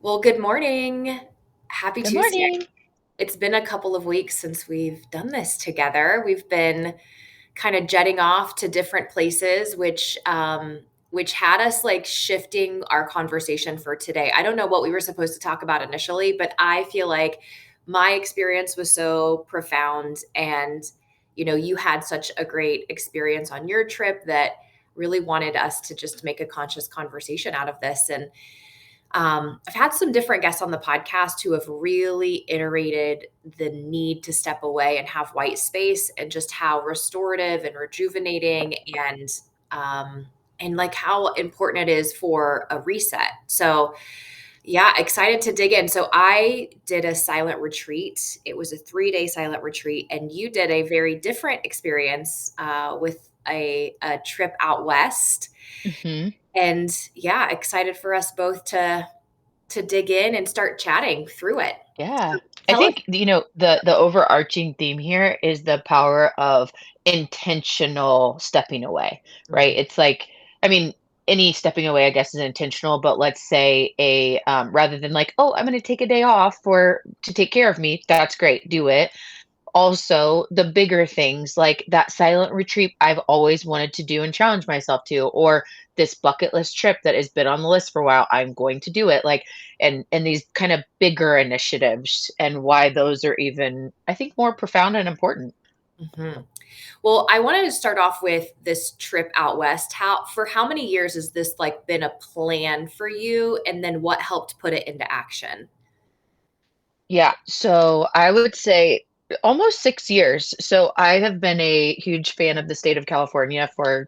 Well, good morning. Happy Good Tuesday. morning. It's been a couple of weeks since we've done this together. We've been kind of jetting off to different places, which had us like shifting our conversation for today. I don't know what we were supposed to talk about initially, but I feel like my experience was so profound, and you had such a great experience on your trip that really wanted us to just make a conscious conversation out of this. And I've had some different guests on the podcast who have really iterated the need to step away and have white space, and just how restorative and rejuvenating um, and like how important it is for a reset. So, yeah, excited to dig in. So, I did a silent retreat. It was a 3-day silent retreat, and you did a very different experience with a trip out west. hmm And yeah, excited for us both to dig in and start chatting through it. Yeah. So I tell us. think, the overarching theme here is the power of intentional stepping away, right? Mhm. It's like, I mean, any stepping away, I guess, is intentional, but let's say rather than like, oh, I'm going to take a day off for to take care of me. That's great. Do it. Also the bigger things like that silent retreat I've always wanted to do and challenge myself to, or this bucket list trip that has been on the list for a while, I'm going to do it. Like, and these kind of bigger initiatives and why those are even, I think, more profound and important. Mhm. Well, I wanted to start off with this trip out west. For how many years has this like been a plan for you? And then what helped put it into action? Yeah, so I would say almost 6 years. So I have been a huge fan of the state of California for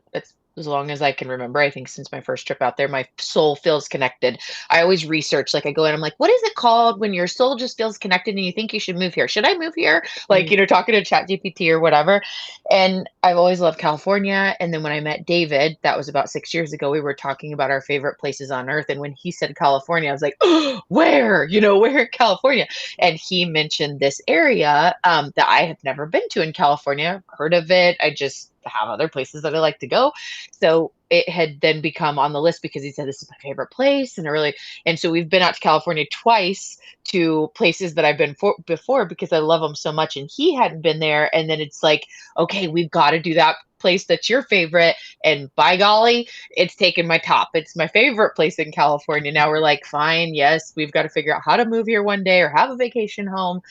as long as I can remember. I think since my first trip out there, my soul feels connected. I always research, like I go in, I'm like, what is it called when your soul just feels connected and you think you should move here? Should I move here? Like, Mm. talking to ChatGPT or whatever. And I've always loved California. And then when I met David, that was about 6 years ago, we were talking about our favorite places on earth. And when he said California, I was like, oh, where? Where in California? And he mentioned this area that I have never been to in California, heard of it. I just have other places that I like to go. So it had then become on the list because he said, this is my favorite place. And so we've been out to California twice to places that I've been before because I love them so much. And he hadn't been there. And then it's like, okay, we've got to do that place that's your favorite. And by golly, it's taken my top. It's my favorite place in California. Now we're like, fine, yes, we've got to figure out how to move here one day or have a vacation home.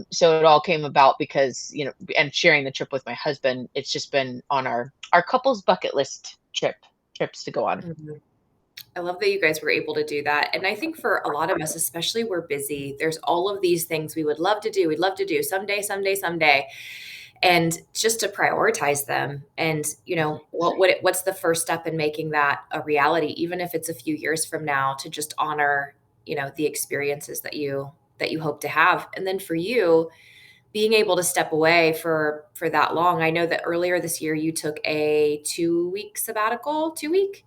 So it all came about because, and sharing the trip with my husband, it's just been on our couple's bucket list trips to go on. Mhm. I love that you guys were able to do that. And I think for a lot of us, especially we're busy, there's all of these things we would love to do. We'd love to do someday, someday, someday. And just to prioritize them, and what's the first step in making that a reality, even if it's a few years from now, to just honor the experiences that you hope to have. And then for you, being able to step away for that long. I know that earlier this year you took a 2-week sabbatical, 2 week,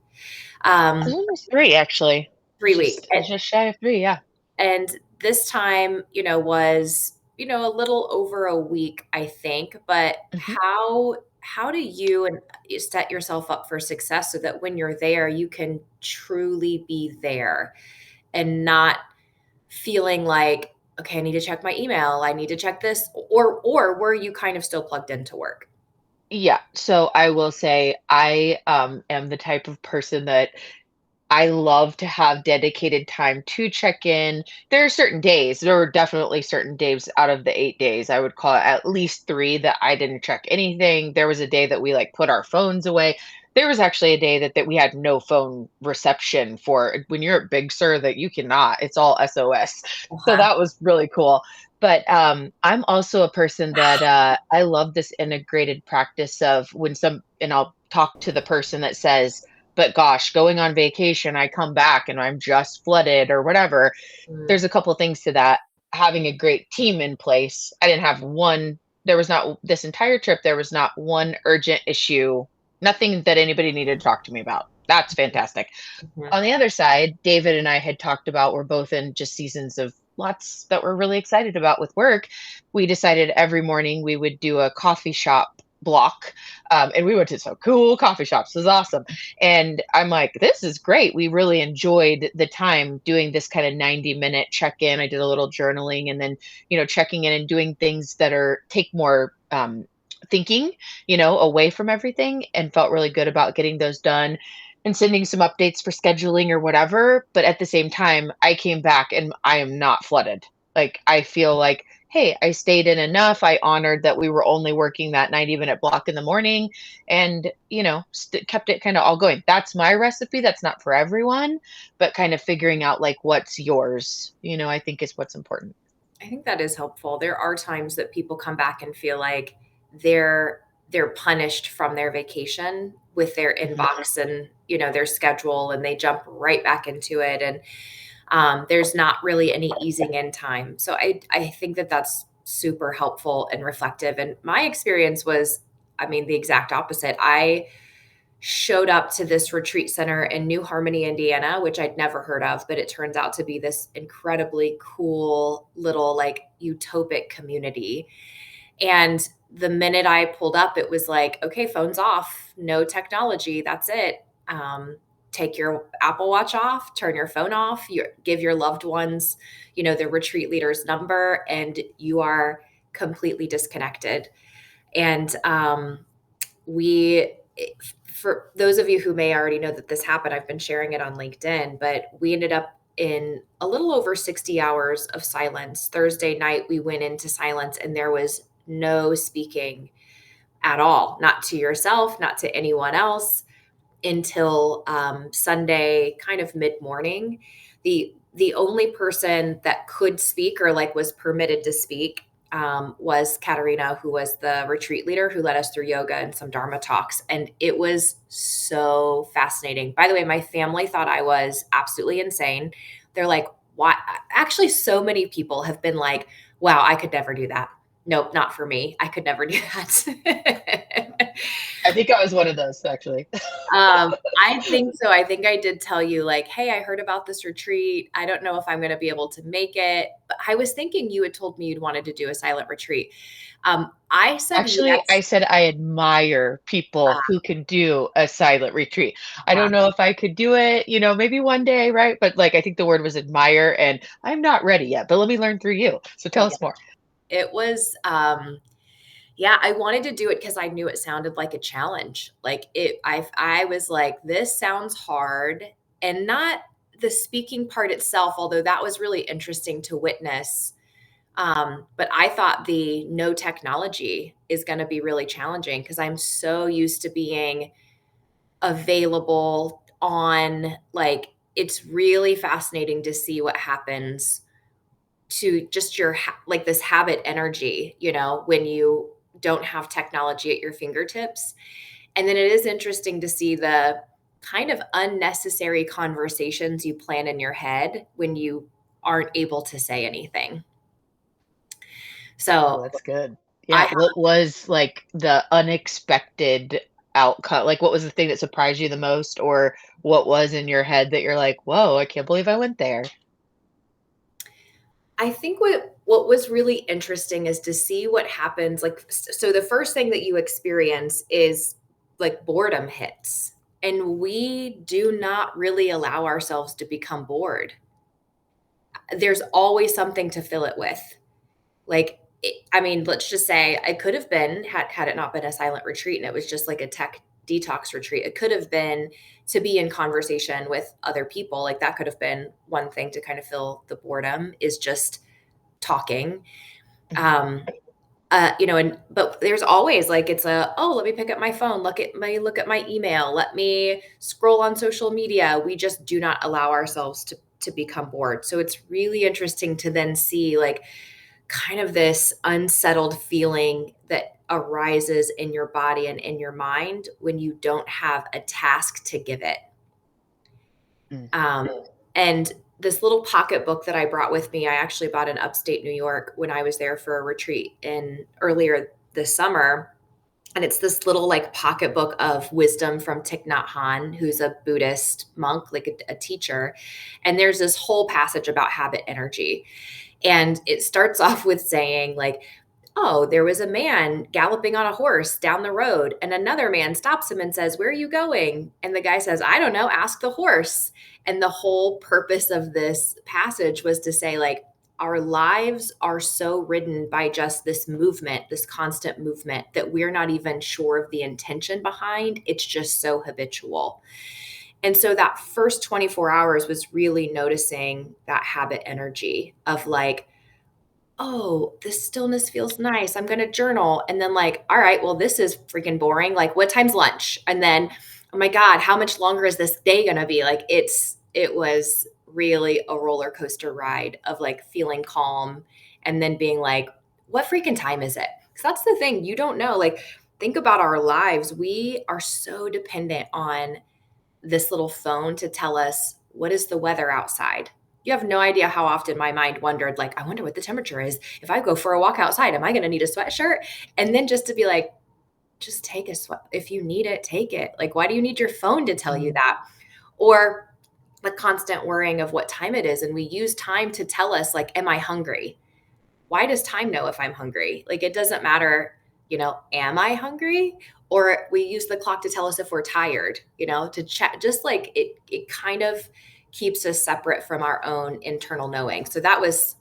um Almost three, actually. It's 3 week. just just shy of three, yeah. And this time, was, a little over a week, I think. But Mhm. how do you and set yourself up for success so that when you're there, you can truly be there and not feeling like, okay, I need to check my email, I need to check this, or were you kind of still plugged into work? Yeah. So I will say I am the type of person that I love to have dedicated time to check in. There are certain days, there were definitely certain days out of the 8 days, I would call it at least three that I didn't check anything. There was a day that we like put our phones away. There was actually a day that we had no phone reception for when you're at Big Sur that you cannot, it's all SOS. So Uh-huh. that was really cool. But I'm also a person that I love this integrated practice of and I'll talk to the person that says, but gosh, going on vacation, I come back and I'm just flooded or whatever. Mm. There's a couple things to that. Having a great team in place. I didn't have one, there was not this entire trip, there was not one urgent issue, nothing that anybody needed to talk to me about. That's fantastic. Mhm. On the other side, David and I had talked about we're both in just seasons of lots that we're really excited about with work. We decided every morning we would do a coffee shop block. And we went to some cool coffee shops. It was awesome. And I'm like, this is great. We really enjoyed the time doing this kind of 90-minute check in. I did a little journaling and then, checking in and doing things that take more thinking, away from everything, and felt really good about getting those done and sending some updates for scheduling or whatever. But at the same time, I came back and I am not flooded. Like, I feel like, hey, I stayed in enough. I honored that we were only working that 90-minute block in the morning and, kept it kind of all going. That's my recipe. That's not for everyone, but kind of figuring out like what's yours, I think is what's important. I think that is helpful. There are times that people come back and feel like they're they're punished from their vacation with their Mhm. inbox and, their schedule, and they jump right back into it, and there's not really any easing in time. So I think that that's super helpful and reflective. And my experience was, I mean, the exact opposite. I showed up to this retreat center in New Harmony, Indiana, which I'd never heard of, but it turns out to be this incredibly cool little like utopic community. And the minute I pulled up, it was like, okay, phones off, no technology, that's it. Take your Apple Watch off, turn your phone off, give your loved ones, the retreat leader's number, and you are completely disconnected. And we for those of you who may already know that this happened, I've been sharing it on LinkedIn, but we ended up in a little over 60 hours of silence. Thursday night, we went into silence and there was no speaking at all, not to yourself, not to anyone else, until Sunday, kind of mid morning. The only person that could speak or like was permitted to speak was Katerina, who was the retreat leader who led us through yoga and some Dharma talks. And it was so fascinating. By the way, my family thought I was absolutely insane. They're like, why? Actually, so many people have been like, wow, I could never do that. Nope, not for me. I could never do that. I think I was one of those actually. I think so. I think I did tell you, like, hey, I heard about this retreat. I don't know if I'm going to be able to make it. But I was thinking you had told me you'd wanted to do a silent retreat. I said Actually, I yes. said I admire people who can do a silent retreat. I Wow. don't know if I could do it, maybe one day, right? But like, I think the word was admire, and I'm not ready yet, but let me learn through you. So tell Yeah. us more. It was, yeah, I wanted to do it because I knew it sounded like a challenge. Like I was like, this sounds hard, and not the speaking part itself, although that was really interesting to witness. But I thought the no technology is going to be really challenging because I'm so used to being available on, like, it's really fascinating to see what happens to just your like this habit energy, when you don't have technology at your fingertips. And then it is interesting to see the kind of unnecessary conversations you plan in your head when you aren't able to say anything. Oh, So that's good. I Yeah. What was like the unexpected outcome? Like, what was the thing that surprised you the most, or what was in your head that you're like, whoa, I can't believe I went there? I think what was really interesting is to see what happens. Like, so the first thing that you experience is like boredom hits, and we do not really allow ourselves to become bored. There's always something to fill it with. Like, I mean, let's just say I could have been, had it not been a silent retreat and it was just like a tech detox retreat. It could have been to be in conversation with other people. Like, that could have been one thing to kind of fill the boredom, is just talking. Mhm. Um, and but there's always like, it's a, oh, let me pick up my phone, look at my email, let me scroll on social media. We just do not allow ourselves to become bored. So it's really interesting to then see like kind of this unsettled feeling that arises in your body and in your mind when you don't have a task to give it. Mm. Um, and this little pocketbook that I brought with me, I actually bought in upstate New York when I was there for a retreat in earlier this summer. And it's this little like pocketbook of wisdom from Thich Nhat Hanh, who's a Buddhist monk, like a teacher. And there's this whole passage about habit energy. And it starts off with saying, like, oh, there was a man galloping on a horse down the road, and another man stops him and says, "Where are you going?" And the guy says, "I don't know, ask the horse." And the whole purpose of this passage was to say, like, our lives are so ridden by just this movement, this constant movement, that we're not even sure of the intention behind. It's just so habitual. And so that first 24 hours was really noticing that habit energy of like, oh, this stillness feels nice. I'm going to journal. And then, like, all right, well, this is freaking boring. Like, what time's lunch? And then, oh my God, how much longer is this day going to be? Like, it was really a roller coaster ride of like feeling calm and then being like, what freaking time is it? Because that's the thing. You don't know. Like, think about our lives. We are so dependent on this little phone to tell us what is the weather outside. You have no idea how often my mind wondered, like, I wonder what the temperature is. If I go for a walk outside, am I going to need a sweatshirt? And then just to be like, just take a sweat. If you need it, take it. Like, why do you need your phone to tell you Mm. that? Or the constant worrying of what time it is. And we use time to tell us, like, am I hungry? Why does time know if I'm hungry? Like, it doesn't matter, am I hungry? Or we use the clock to tell us if we're tired, to check, just like it kind of keeps us separate from our own internal knowing. So that was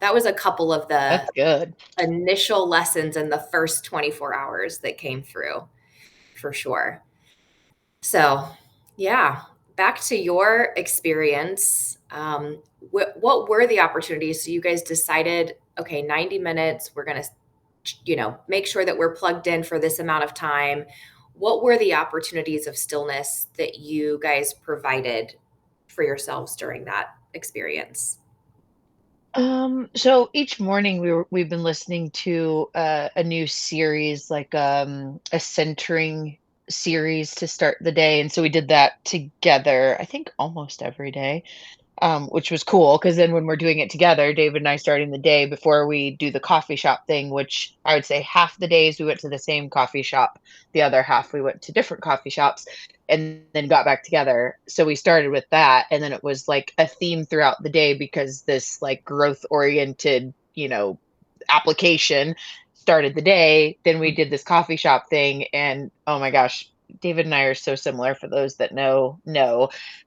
a couple of the That's good. initial lessons in the first 24 hours that came through for sure. So, yeah, back to your experience. What were the opportunities? So you guys decided, okay, 90 minutes, we're going to, make sure that we're plugged in for this amount of time. What were the opportunities of stillness that you guys provided for yourselves during that experience? So each morning we've been listening to a new series, like a centering series to start the day, and so we did that together. I think almost every day, which was cool because then when we're doing it together, David and I starting the day before we do the coffee shop thing, which I would say half the days we went to the same coffee shop, the other half we went to different coffee shops and then got back together. So we started with that. And then it was like a theme throughout the day because this like growth oriented, application started the day. Then we did this coffee shop thing. And oh my gosh, David and I are so similar for those that know,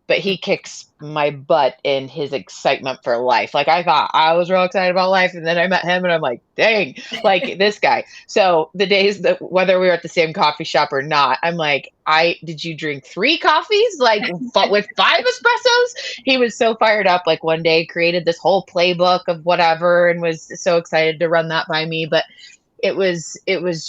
but he kicks my butt in his excitement for life. Like I thought I was real excited about life, and then I met him, and I'm like, dang, like this guy. So the days that whether we were at the same coffee shop or not, I'm like, I did you drink 3 coffees like with 5 espressos? He was so fired up. Like one day, created this whole playbook of whatever, and was so excited to run that by me. But it was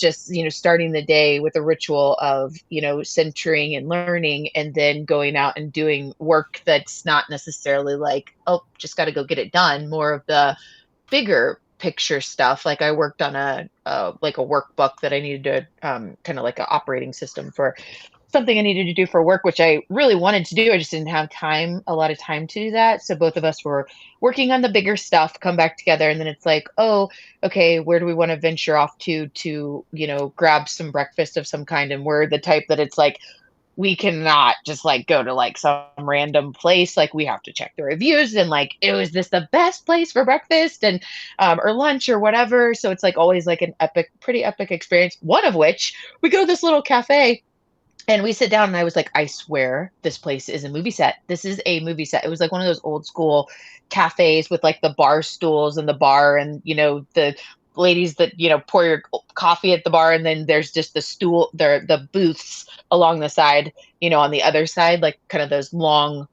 just starting the day with a ritual of centering and learning, and then going out and doing work that's not necessarily like, oh, just got to go get it done, more of the bigger picture stuff. Like I worked on like a workbook that I needed to kind of like an operating system for something I needed to do for work, which I really wanted to do. I just didn't have a lot of time to do that. So both of us were working on the bigger stuff, come back together, and then it's like, oh, okay, where do we want to venture off to, grab some breakfast of some kind? And we're the type that it's like, we cannot just like go to like some random place. Like we have to check the reviews and like, is this the best place for breakfast and or lunch or whatever. So it's like always like an pretty epic experience. One of which we go to this little cafe and we sit down and I was like, I swear this place is a movie set. This is a movie set. It was like one of those old school cafes with like the bar stools and the bar and, the ladies that, pour your coffee at the bar. And then there's just the booths along the side, on the other side, like kind of those long,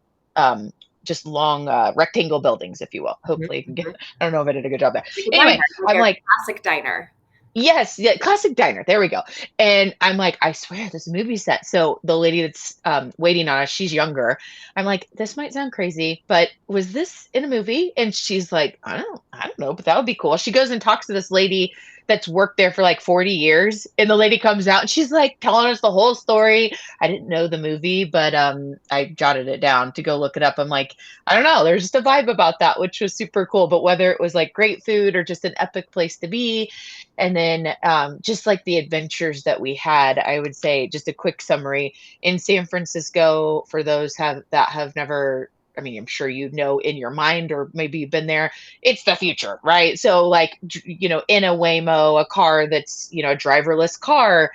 just long rectangle buildings, if you will. Mhm, Hopefully you can get, mhm. I don't know if I did a good job there. Like a diner, Anyway, like I'm a like, classic diner. yes, yeah, classic diner. There we go. And I'm like, I swear this movie set. So the lady that's waiting on us, she's younger. I'm like, this might sound crazy, but was this in a movie? And she's like, I don't know, but that would be cool. She goes and talks to this lady that's worked there for like 40 years. And the lady comes out and she's like telling us the whole story. I didn't know the movie, but I jotted it down to go look it up. I'm like, I don't know, there's just a vibe about that, which was super cool. But whether it was like great food or just an epic place to be, and then just like the adventures that we had, I would say just a quick summary in San Francisco for those that have never I mean, I'm sure you know in your mind, or maybe you've been there, it's the future, right? So, like, in a Waymo, a car that's, a driverless car,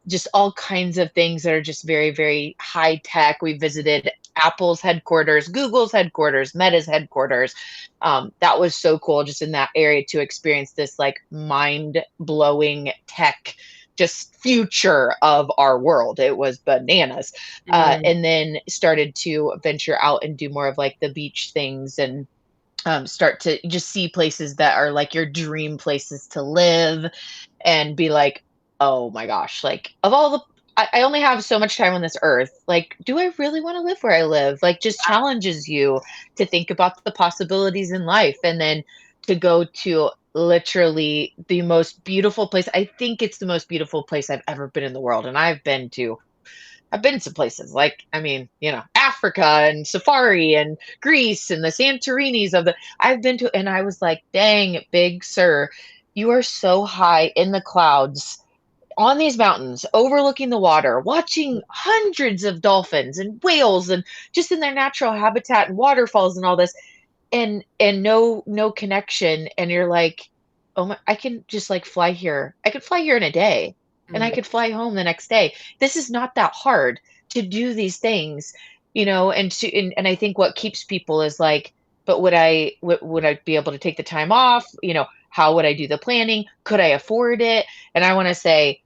just all kinds of things that are just very, very high tech. We visited Apple's headquarters, Google's headquarters, Meta's headquarters. That was so cool just in that area to experience this like mind blowing tech just future of our world. It was bananas. Mm, And then started to venture out and do more of like the beach things, and start to just see places that are like your dream places to live, and be like, oh my gosh, like of all the, I only have so much time on this earth. Like, do I really want to live where I live? Like, just challenges you to think about the possibilities in life. And then to go to literally the most beautiful place. I think it's the most beautiful place I've ever been in the world. And I've been to places like, I mean, Africa and safari and Greece and the Santorinis of the, I've been to, and I was like, dang, big sir, you are so high in the clouds on these mountains, overlooking the water, watching hundreds of dolphins and whales and just in their natural habitat and waterfalls and all this, and no connection. And you're like, oh my, I can just like fly here, I could fly here in a day, and I mm, could fly home the next day. This is not that hard to do these things, and I think what keeps people is like, but would I be able to take the time off? How would I do the planning? Could I afford it? And I want to say,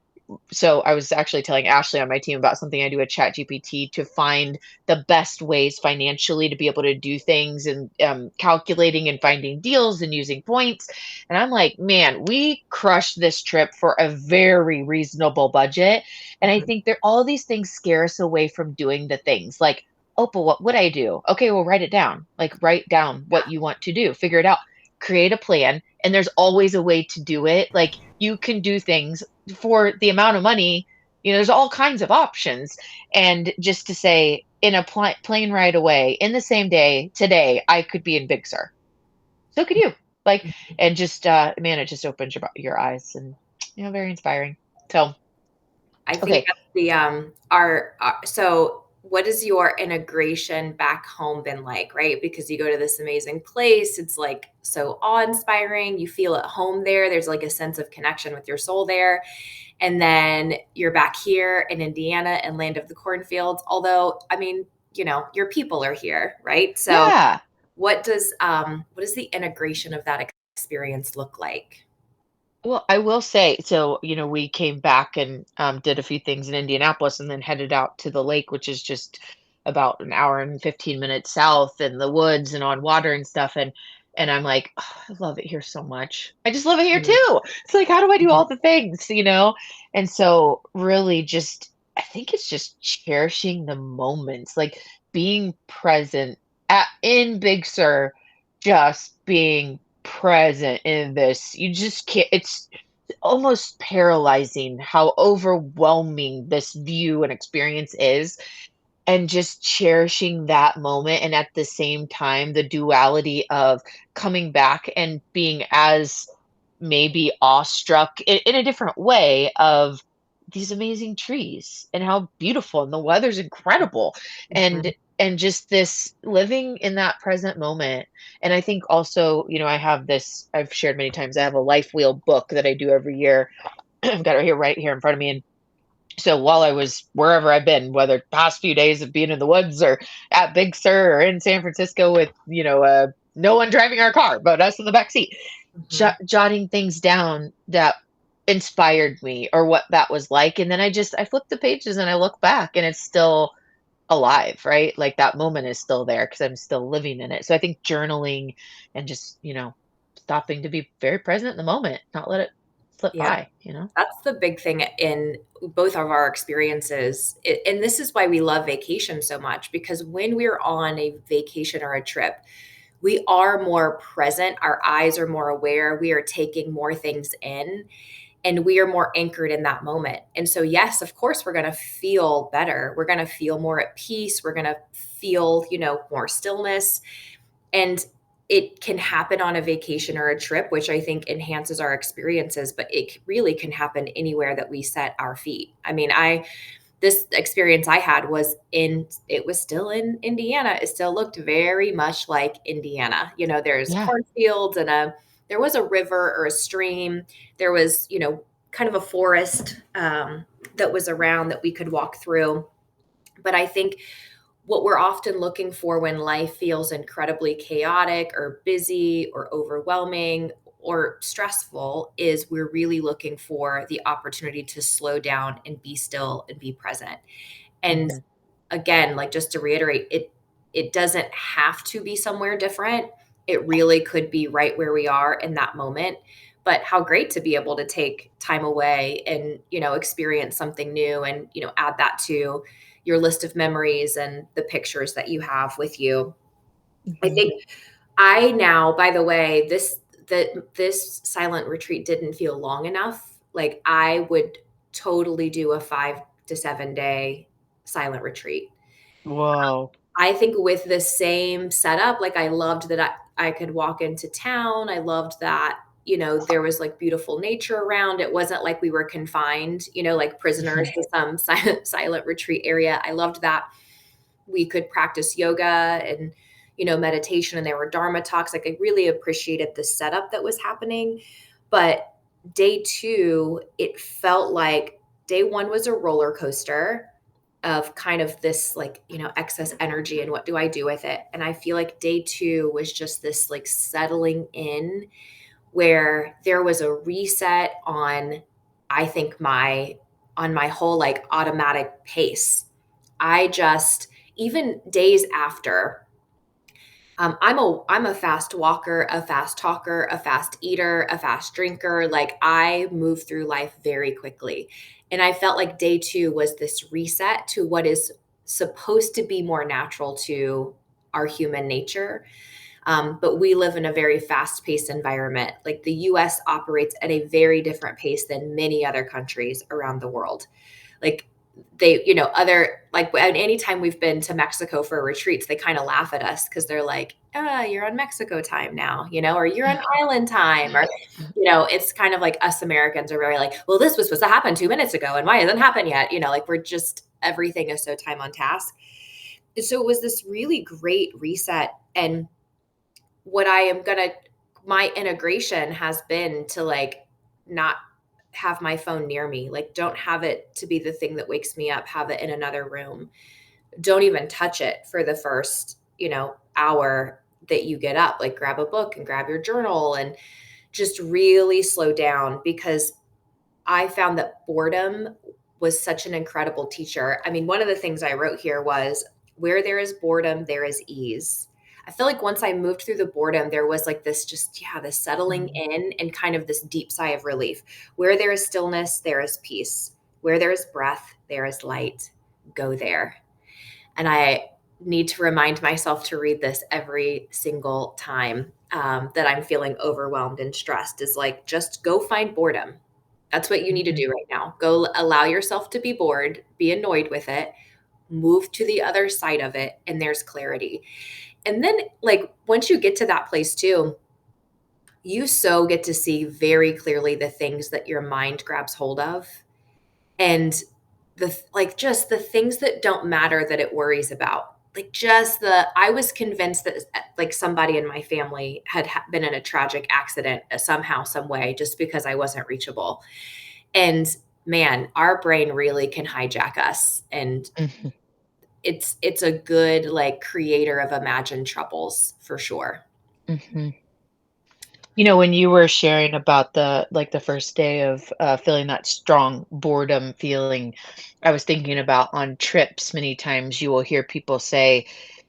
so I was actually telling Ashley on my team about something I do with ChatGPT to find the best ways financially to be able to do things, and calculating and finding deals and using points. And I'm like, man, we crushed this trip for a very reasonable budget. And I mhm. think that all these things scare us away from doing the things like, oh, but what would I do? Okay, well, write it down. Like, write down what you want to do, figure it out, create a plan. And there's always a way to do it. Like, you can do things for the amount of money. There's all kinds of options. And just to say, in a plane ride away in the same day today, I could be in Big Sur. So could you. Like, and just, man, it just opens your eyes, and, very inspiring. So, I think okay. that's the our so what has your integration back home been like, right? Because you go to this amazing place, it's like so awe-inspiring. You feel at home there. There's like a sense of connection with your soul there. And then you're back here in Indiana and land of the cornfields. Although, I mean, your people are here, right? So Yeah. what does the integration of that experience look like? Well, I will say, so, we came back and did a few things in Indianapolis, and then headed out to the lake, which is just about an hour and 15 minutes south in the woods and on water and stuff. And I'm like, "Oh, I love it here so much. I just love it here Mhm, too." It's like, how do I do mhm, all the things? And so really just, I think it's just cherishing the moments, like being present in Big Sur, just being present in this. You just can't, it's almost paralyzing how overwhelming this view and experience is, and just cherishing that moment. And at the same time, the duality of coming back and being as maybe awestruck in a different way of these amazing trees and how beautiful, and the weather's incredible, and mhm. and just this living in that present moment. And I think also, I've shared many times, I have a life wheel book that I do every year. I've got it here, right here in front of me. And so while I was wherever I've been, whether past few days of being in the woods or at Big Sur or in San Francisco with, no one driving our car but us in the back seat, Mhm. jotting things down that inspired me, or what that was like. And then I flip the pages and I look back, and it's still alive, right? Like, that moment is still there because I'm still living in it. So I think journaling, and just, stopping to be very present in the moment, not let it slip Yeah, by. that's the big thing in both of our experiences, and this is why we love vacation so much, because when we're on a vacation or a trip, we are more present, our eyes are more aware, we are taking more things in, and we are more anchored in that moment. And so, yes, of course, we're going to feel better. We're going to feel more at peace. We're going to feel, more stillness. And it can happen on a vacation or a trip, which I think enhances our experiences, but it really can happen anywhere that we set our feet. I mean, this experience I had was it was still in Indiana. It still looked very much like Indiana. There's Yeah. cornfields and there was a river or a stream. There was, kind of a forest that was around that we could walk through. But I think what we're often looking for when life feels incredibly chaotic or busy or overwhelming or stressful is we're really looking for the opportunity to slow down and be still and be present. And Mhm. again, like just to reiterate, it doesn't have to be somewhere different. It really could be right where we are in that moment. But how great to be able to take time away and, experience something new and, add that to your list of memories and the pictures that you have with you. I Mhm. think I now, by the way, this silent retreat didn't feel long enough. Like I would totally do a 5 to 7 day silent retreat. Whoa. I think with the same setup, like I loved that I could walk into town. I loved that, there was like beautiful nature around. It wasn't like we were confined, like prisoners Mhm. to some silent retreat area. I loved that we could practice yoga and, meditation, and there were Dharma talks. Like I really appreciated the setup that was happening. But day two, it felt like day one was a roller coaster of kind of this like, excess energy and what do I do with it? And I feel like day two was just this like settling in where there was a reset on, I think, on my whole like automatic pace. I just, even days after, I'm a fast walker, a fast talker, a fast eater, a fast drinker. Like I move through life very quickly. And I felt like day two was this reset to what is supposed to be more natural to our human nature. But we live in a very fast paced environment. Like the US operates at a very different pace than many other countries around the world. Like they, other, like anytime we've been to Mexico for retreats, they kind of laugh at us because they're like, you're on Mexico time now, or you're on island time. Or, it's kind of like us Americans are very like, well, this was supposed to happen 2 minutes ago. And why hasn't happened yet? Like we're just, everything is so time on task. So it was this really great reset. And what I am gonna my integration has been to like not have my phone near me. Like don't have it to be the thing that wakes me up, have it in another room. Don't even touch it for the first, hour that you get up. Like grab a book and grab your journal and just really slow down because I found that boredom was such an incredible teacher. I mean, one of the things I wrote here was where there is boredom, there is ease. I feel like once I moved through the boredom, there was like this just, yeah, this settling Mhm. in and kind of this deep sigh of relief. Where there is stillness, there is peace. Where there is breath, there is light. Go there. And I need to remind myself to read this every single time that I'm feeling overwhelmed and stressed is like, just go find boredom. That's what you need to Mhm. do right now. Go allow yourself to be bored, be annoyed with it, move to the other side of it, and there's clarity. And then, like, once you get to that place too, you so get to see very clearly the things that your mind grabs hold of and like just the things that don't matter that it worries about. Like just I was convinced that like somebody in my family had been in a tragic accident somehow, some way, just because I wasn't reachable. And man, our brain really can hijack us. And Mhm. it's a good like creator of imagined troubles for sure. Mhm. When you were sharing about the first day of feeling that strong boredom feeling, I was thinking about on trips, many times you will hear people say,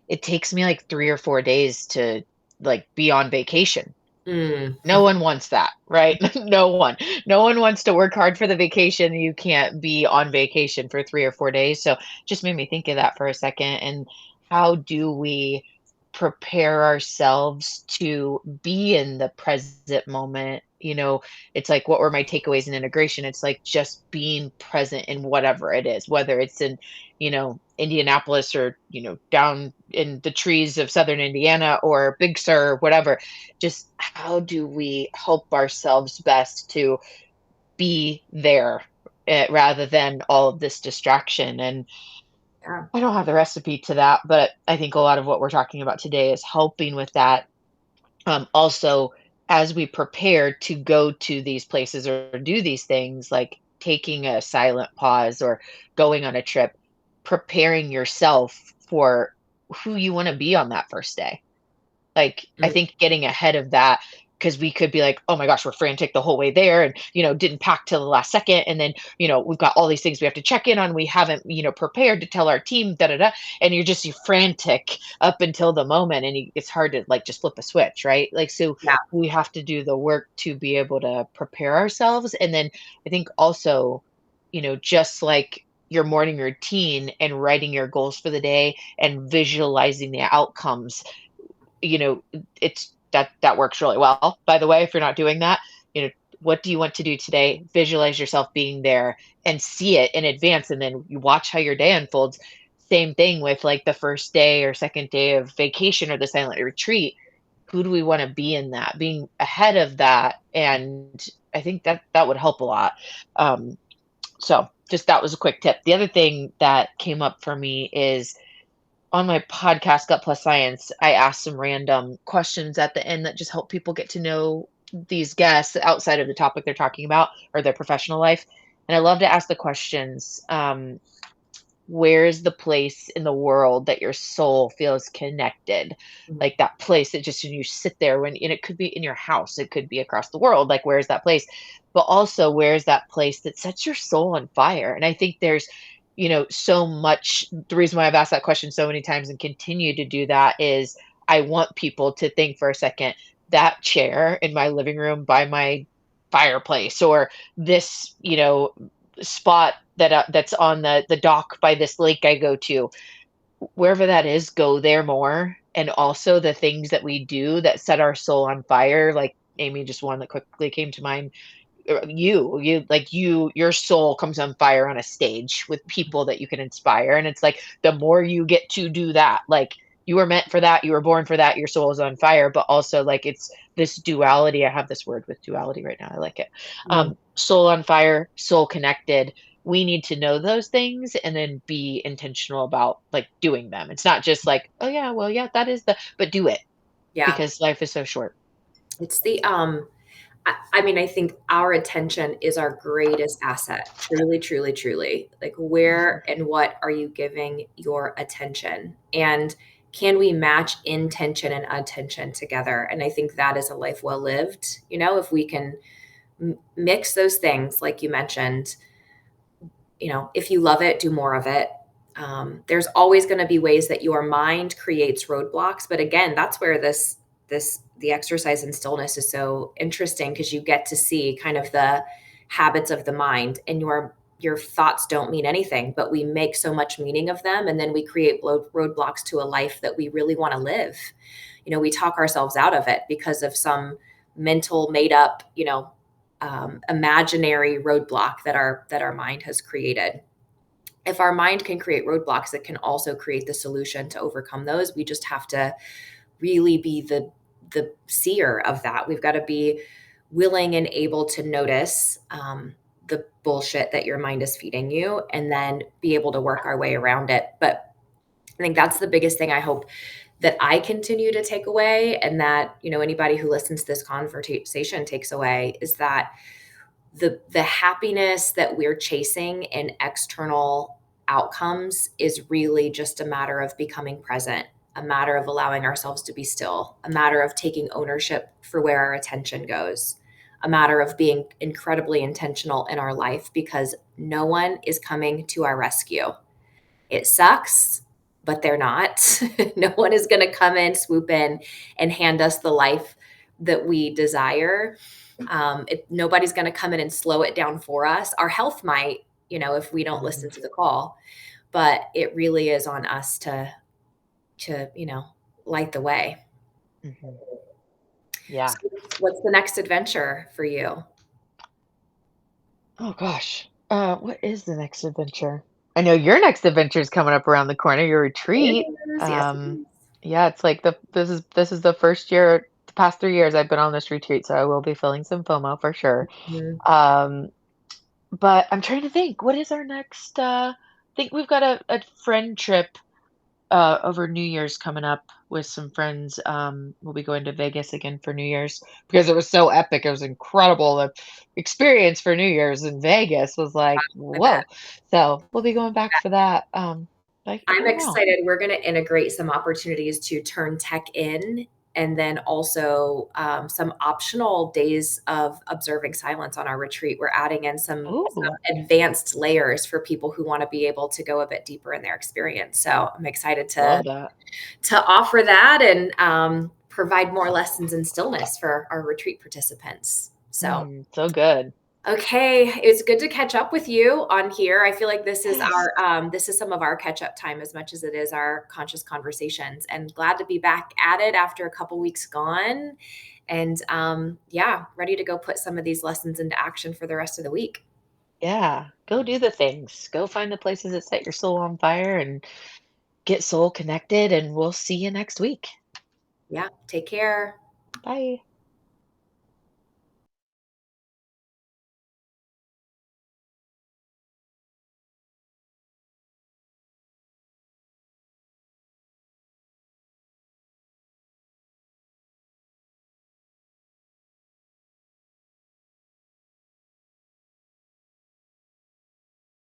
it takes me like 3 or 4 days to like be on vacation. Mm. No one wants that, right? No one. No one wants to work hard for the vacation. You can't be on vacation for 3 or 4 days. So just made me think of that for a second. And how do we prepare ourselves to be in the present moment? It's like, what were my takeaways in integration? It's like just being present in whatever it is, whether it's in, Indianapolis or, down in the trees of Southern Indiana or Big Sur, whatever. Just how do we help ourselves best to be there? rather than all of this distraction. And Yeah. I don't have the recipe to that, but I think a lot of what we're talking about today is helping with that. Also, as we prepare to go to these places or do these things, like taking a silent pause or going on a trip, preparing yourself for who you want to be on that first day. Like, I Mm, think getting ahead of that, because we could be like, "Oh my gosh, we're frantic the whole way there and, didn't pack till the last second, and then, we've got all these things we have to check in on, we haven't, prepared to tell our team, da da da," and you're frantic up until the moment, and it's hard to, like, just flip a switch, right? Like, so yeah. we have to do the work to be able to prepare ourselves, and then I think also, just like your morning routine and writing your goals for the day and visualizing the outcomes, it's that works really well. By the way, if you're not doing that, what do you want to do today? Visualize yourself being there and see it in advance, and then you watch how your day unfolds. Same thing with like the first day or second day of vacation or the silent retreat. Who do we want to be in that? Being ahead of that, and I think that would help a lot. Um, so just that was a quick tip. The other thing that came up for me is on my podcast, Gut Plus Science, I asked some random questions at the end that just help people get to know these guests outside of the topic they're talking about or their professional life. And I love to ask the questions. Where is the place in the world that your soul feels connected? Mm, Like that place that just when you sit there and it could be in your house, it could be across the world. Like where's that place? But also where's that place that sets your soul on fire? And I think there's, so much. The reason why I've asked that question so many times and continue to do that is I want people to think for a second, that chair in my living room by my fireplace, or this, spot that's on the dock by this lake I go to, wherever that is, go there more. And also the things that we do that set our soul on fire, like Amy, just one that quickly came to mind. Your soul comes on fire on a stage with people that you can inspire, and it's like the more you get to do that, like you were meant for that, you were born for that, your soul is on fire. But also like it's this duality. I have this word with duality right now, I like it. mm, Soul on fire, soul connected. We need to know those things and then be intentional about like doing them. It's not just like, oh yeah, well yeah, that is the, but do it, yeah. because life is so short. It's the I mean, I think our attention is our greatest asset. Truly, truly, truly. Like, Mhm. where and what are you giving your attention? And can we match intention and attention together? And I think that is a life well lived. If we can mix those things, like you mentioned, if you love it, do more of it. There's always going to be ways that your mind creates roadblocks, but again, that's where the exercise in stillness is so interesting, because you get to see kind of the habits of the mind, and your thoughts don't mean anything, but we make so much meaning of them, and then we create roadblocks to a life that we really want to live. We talk ourselves out of it because of some mental made up, imaginary roadblock that our mind has created. If our mind can create roadblocks, it can also create the solution to overcome those. We just have to really be the seer of that. We've got to be willing and able to notice the bullshit that your mind is feeding you, and then be able to work our way around it. But I think that's the biggest thing I hope that I continue to take away, and that anybody who listens to this conversation takes away, is that the happiness that we're chasing in external outcomes is really just a matter of becoming present, a matter of allowing ourselves to be still, a matter of taking ownership for where our attention goes, a matter of being incredibly intentional in our life, because no one is coming to our rescue. It sucks, but they're not. No one is going to come in, swoop in, and hand us the life that we desire. Nobody's going to come in and slow it down for us. Our health might, if we don't Mhm. listen to the call, but it really is on us to light the way. Mhm. Yeah. So what's the next adventure for you? Oh gosh. What is the next adventure? I know your next adventure is coming up around the corner, your It retreat. is, yes, it Yeah, it's like this is the first year, the past 3 years I've been on this retreat, so I will be feeling some FOMO for sure. is. Um, But I'm trying to think, what is our next, think we've got a friend trip, over New Year's coming up with some friends. We'll be going to Vegas again for New Year's because it was so epic. It was incredible. The experience for New Year's in Vegas was like, I bet. whoa. So we'll be going back for that. I I'm don't know. excited. We're going to integrate some opportunities to turn tech in, and then also some optional days of observing silence on our retreat. We're adding in Ooh, some advanced layers for people who want to be able to go a bit deeper in their experience. So I'm excited love that. to offer that and provide more lessons in stillness for our retreat participants. So So good. okay, it's good to catch up with you on here. I feel like Yes. this is some of our catch up time as much as it is our conscious conversations. And glad to be back at it after a couple weeks gone. And yeah, ready to go put some of these lessons into action for the rest of the week. Yeah. Go do the things. Go find the places that set your soul on fire and get soul connected. And we'll see you next week. Yeah, take care. Bye.